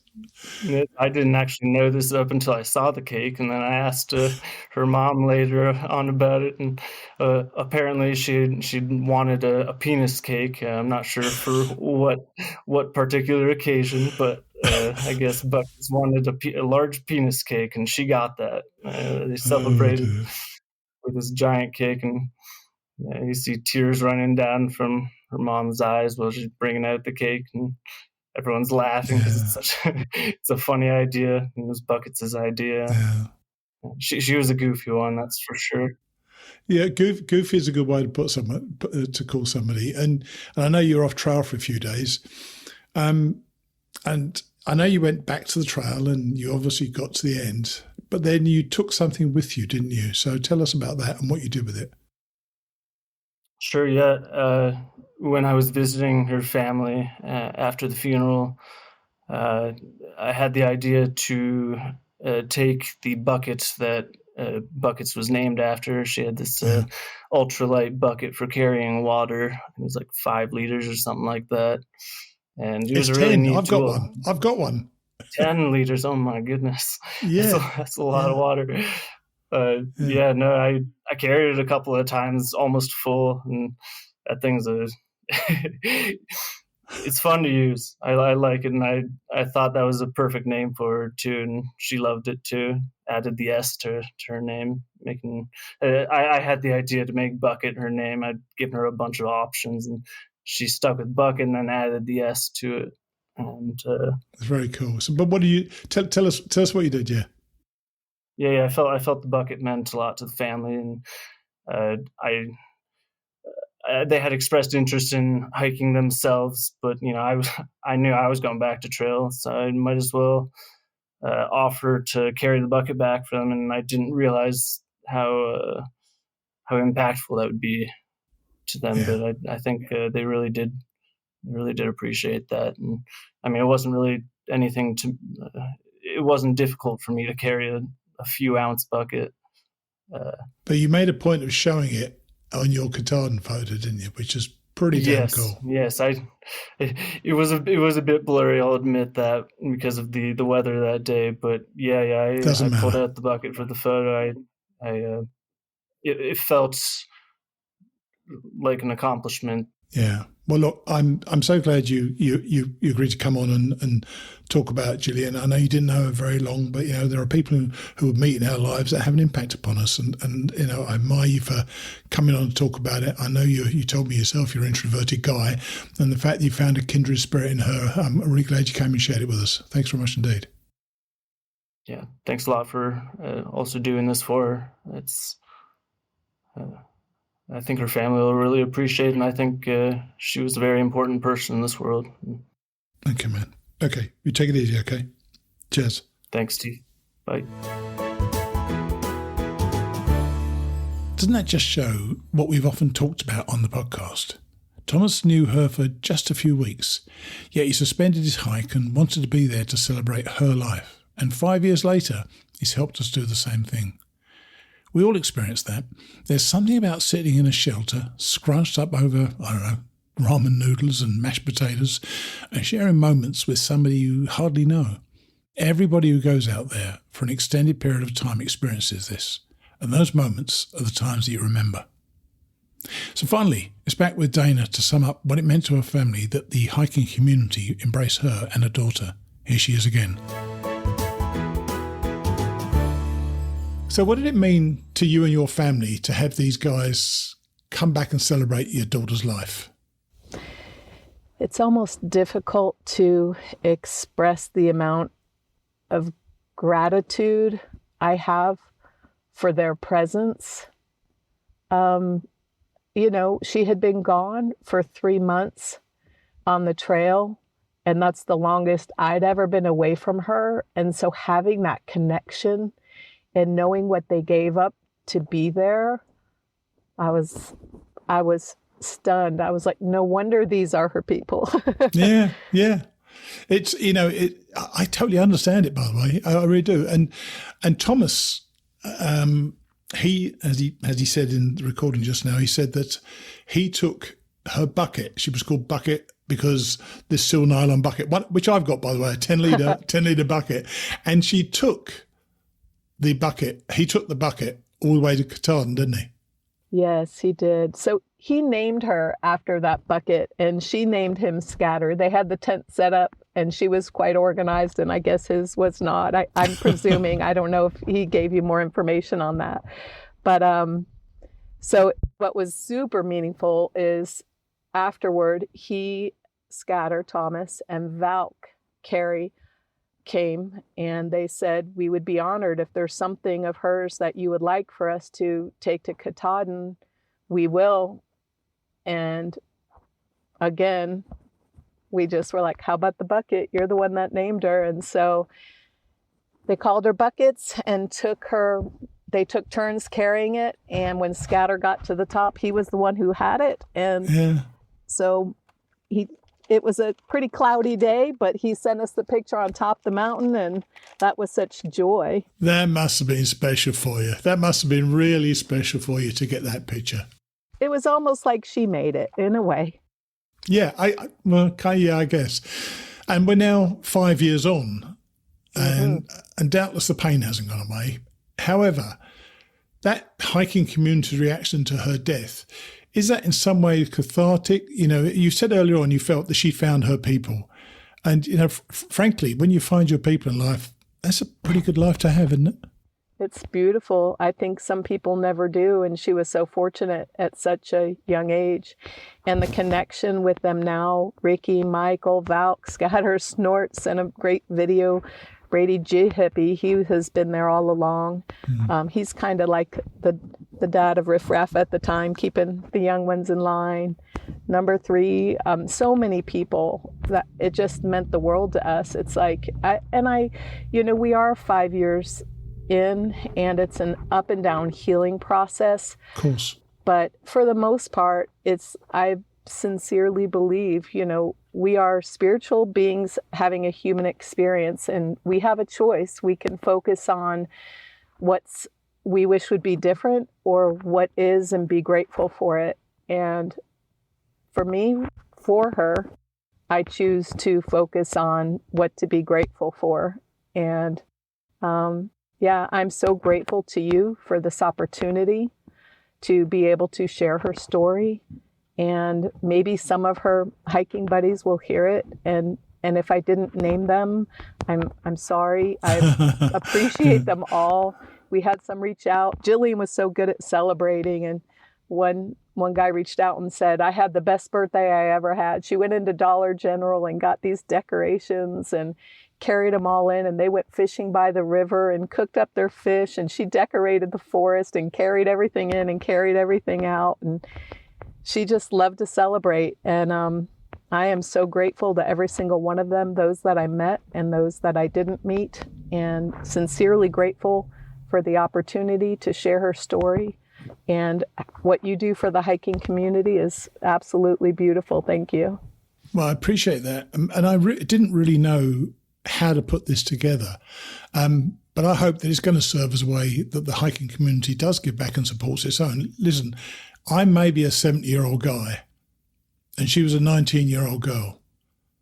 I didn't actually know this up until I saw the cake, and then I asked her mom later on about it, and apparently she wanted a penis cake. I'm not sure for what particular occasion, but I guess Buckets wanted a large penis cake, and she got that. They celebrated with this giant cake, and you see tears running down from her mom's eyes while she's bringing out the cake, and everyone's laughing because it's a funny idea. It was Buckets' idea. Yeah. She was a goofy one, that's for sure. Yeah, goofy is a good way to call somebody. And I know you're off trail for a few days, and I know you went back to the trail and you obviously got to the end, but then you took something with you, didn't you? So tell us about that and what you did with it. Sure. Yeah. When I was visiting her family after the funeral, I had the idea to take the bucket that Buckets was named after. She had this ultralight bucket for carrying water. It was like 5 liters or something like that. And it was a really neat tool. I've got one. 10 liters. Oh my goodness. Yeah. That's a lot of water. I carried it a couple of times, almost full, and that thing's it's fun to use. I like it, and I thought that was a perfect name for her too, and she loved it too. Added the S to her name, making I had the idea to make Bucket her name. I'd given her a bunch of options, and she stuck with Bucket and then added the S to it. And it's very cool. So, but what do you tell us what you did? Yeah. Yeah, I felt the bucket meant a lot to the family, and They had expressed interest in hiking themselves, but I knew I was going back to trail, so I might as well offer to carry the bucket back for them. And I didn't realize how impactful that would be to them. Yeah. But I think they really did appreciate that. And I mean, it wasn't really anything it wasn't difficult for me to carry a few ounce bucket. But you made a point of showing it on your Katahdin photo, didn't you? Which is pretty damn cool. Yes, it was a bit blurry, I'll admit that, because of the weather that day. But I pulled out the bucket for the photo. It felt like an accomplishment. Yeah. Well, look, I'm so glad you agreed to come on and talk about Jillian. I know you didn't know her very long, but there are people who would meet in our lives that have an impact upon us, and I admire you for coming on to talk about it. I know you told me yourself you're an introverted guy, and the fact that you found a kindred spirit in her, I'm really glad you came and shared it with us. Thanks very much indeed. Yeah, thanks a lot for also doing this for her. It's. I think her family will really appreciate it, and I think she was a very important person in this world. Okay, man. Okay, you take it easy, okay? Cheers. Thanks, Steve. Bye. Doesn't that just show what we've often talked about on the podcast? Thomas knew her for just a few weeks, yet he suspended his hike and wanted to be there to celebrate her life. And 5 years later, he's helped us do the same thing. We all experience that. There's something about sitting in a shelter, scrunched up over, ramen noodles and mashed potatoes, and sharing moments with somebody you hardly know. Everybody who goes out there for an extended period of time experiences this, and those moments are the times that you remember. So finally, it's back with Dana to sum up what it meant to her family that the hiking community embraced her and her daughter. Here she is again. So what did it mean to you and your family to have these guys come back and celebrate your daughter's life? It's almost difficult to express the amount of gratitude I have for their presence. She had been gone for 3 months on the trail, and that's the longest I'd ever been away from her. And so having that connection and knowing what they gave up to be there, I was stunned. I was like, no wonder these are her people. Yeah. It's, I totally understand it, by the way. I really do. And Thomas, he, as he said in the recording just now, he said that he took her bucket. She was called Bucket because this silk nylon bucket, which I've got, by the way, a 10 litre bucket. And he took the bucket all the way to Katahdin, didn't he? Yes, he did. So he named her after that bucket, and she named him Scatter. They had the tent set up, and she was quite organized, and I guess his was not. I'm presuming. I don't know if he gave you more information on that. But so what was super meaningful is afterward, Scatter, Thomas, and Valk, Carrie, came, and they said, we would be honored if there's something of hers that you would like for us to take to Katahdin, we will. And again, we just were like, how about the bucket? You're the one that named her. And so they called her Buckets and they took turns carrying it. And when Scatter got to the top, he was the one who had it. And so it was a pretty cloudy day, but he sent us the picture on top of the mountain, and that was such joy. That must have been special for you. That must have been really special for you to get that picture. It was almost like she made it, in a way. Yeah, I guess. And we're now 5 years on, and doubtless the pain hasn't gone away. However, that hiking community's reaction to her death, is that in some way cathartic? You said earlier on you felt that she found her people. And, frankly, when you find your people in life, that's a pretty good life to have, isn't it? It's beautiful. I think some people never do. And she was so fortunate at such a young age. And the connection with them now, Ricky, Michael, Valk, Scatter, Snort, sent a great video Brady G. Hippie, he has been there all along. He's kind of like the dad of Riff Raff at the time, keeping the young ones in line. Number 3, so many people that it just meant the world to us. It's like, we are 5 years in, and it's an up and down healing process. Of course. But for the most part, I sincerely believe, we are spiritual beings having a human experience, and we have a choice. We can focus on what's we wish would be different or what is and be grateful for it. And for me, for her, I choose to focus on what to be grateful for. And I'm so grateful to you for this opportunity to be able to share her story. And maybe some of her hiking buddies will hear it. And if I didn't name them, I'm sorry. I appreciate them all. We had some reach out. Jillian was so good at celebrating, and one guy reached out and said, I had the best birthday I ever had. She went into Dollar General and got these decorations and carried them all in, and they went fishing by the river and cooked up their fish, and she decorated the forest and carried everything in and carried everything out, and she just loved to celebrate. And I am so grateful to every single one of them, those that I met and those that I didn't meet, and sincerely grateful for the opportunity to share her story. And what you do for the hiking community is absolutely beautiful. Thank you. Well, I appreciate that. And I didn't really know how to put this together. But I hope that it's going to serve as a way that the hiking community does give back and supports its own. Listen, I may be a 70-year-old guy, and she was a 19-year-old girl,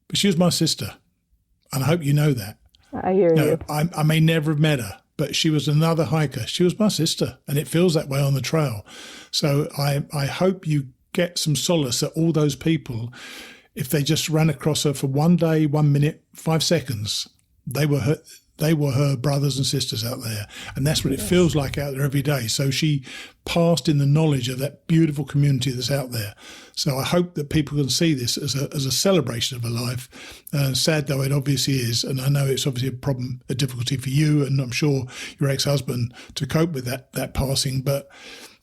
but she was my sister. And I hope you know that. I hear you. I may never have met her, but she was another hiker. She was my sister, and it feels that way on the trail. So I hope you get some solace that all those people, if they just ran across her for 1 day, 1 minute, 5 seconds, they were her brothers and sisters out there. And that's what it feels like out there every day. So she passed in the knowledge of that beautiful community that's out there. So I hope that people can see this as a celebration of her life. Sad though it obviously is, and I know it's obviously a difficulty for you, and I'm sure your ex-husband, to cope with that passing. But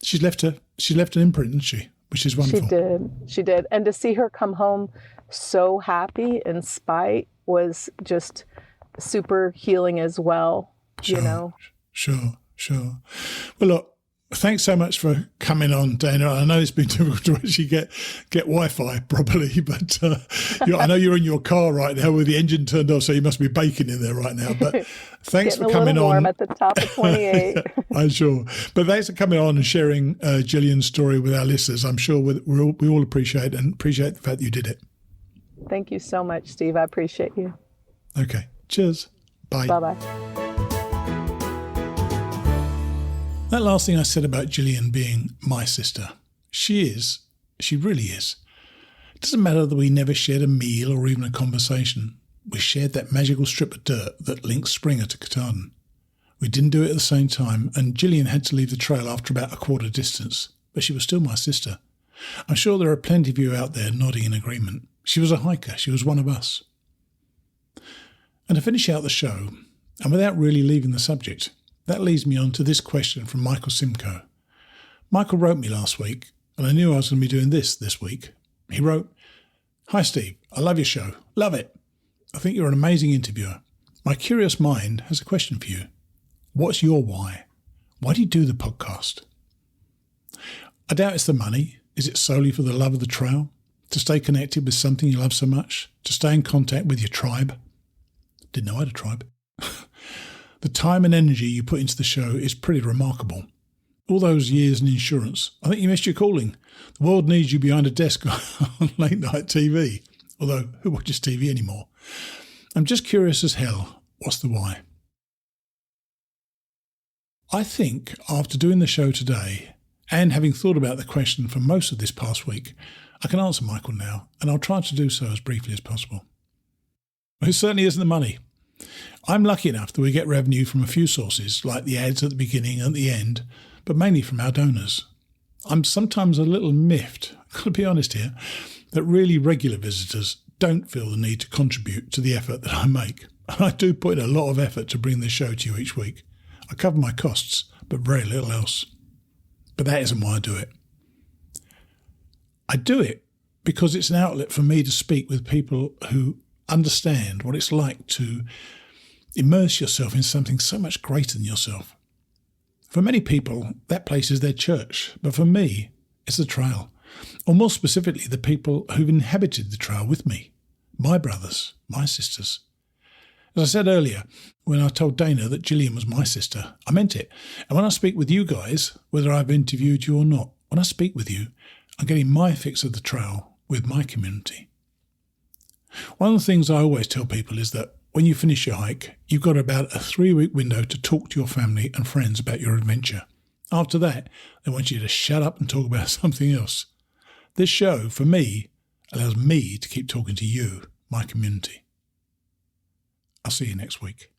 she left an imprint, didn't she? Which is wonderful. She did. And to see her come home so happy in spite was just super healing as well, Sure. Well, look, thanks so much for coming on, Dana. I know it's been difficult to actually get Wi-Fi properly, but I know you're in your car right now with the engine turned off, so you must be baking in there right now. But thanks for coming on. Warm at the top of 28. I'm sure. But thanks for coming on and sharing Jillian's story with our listeners. I'm sure we all appreciate the fact that you did it. Thank you so much, Steve. I appreciate you. Okay. Cheers. Bye. Bye-bye. That last thing I said about Jillian being my sister, she really is. It doesn't matter that we never shared a meal or even a conversation. We shared that magical strip of dirt that links Springer to Katahdin. We didn't do it at the same time, and Jillian had to leave the trail after about a quarter distance, but she was still my sister. I'm sure there are plenty of you out there nodding in agreement. She was a hiker. She was one of us. And to finish out the show, and without really leaving the subject, that leads me on to this question from Michael Simcoe. Michael wrote me last week, and I knew I was going to be doing this week. He wrote, "Hi Steve, I love your show. Love it. I think you're an amazing interviewer. My curious mind has a question for you. What's your why? Why do you do the podcast?" I doubt it's the money. Is it solely for the love of the trail? To stay connected with something you love so much? To stay in contact with your tribe? Didn't know I had a tribe. The time and energy you put into the show is pretty remarkable. All those years in insurance, I think you missed your calling. The world needs you behind a desk on late night TV. Although, who watches TV anymore? I'm just curious as hell. What's the why? I think after doing the show today, and having thought about the question for most of this past week, I can answer Michael now, and I'll try to do so as briefly as possible. It certainly isn't the money. I'm lucky enough that we get revenue from a few sources, like the ads at the beginning and at the end, but mainly from our donors. I'm sometimes a little miffed, I've got to be honest here, that really regular visitors don't feel the need to contribute to the effort that I make. And I do put in a lot of effort to bring this show to you each week. I cover my costs, but very little else. But that isn't why I do it. I do it because it's an outlet for me to speak with people who understand what it's like to immerse yourself in something so much greater than yourself. For many people, that place is their church, but for me, it's the trail. Or more specifically, the people who've inhabited the trail with me, my brothers, my sisters. As I said earlier, when I told Dana that Jillian was my sister, I meant it. And when I speak with you guys, whether I've interviewed you or not, when I speak with you, I'm getting my fix of the trail with my community. One of the things I always tell people is that when you finish your hike, you've got about a 3-week window to talk to your family and friends about your adventure. After that, they want you to shut up and talk about something else. This show, for me, allows me to keep talking to you, my community. I'll see you next week.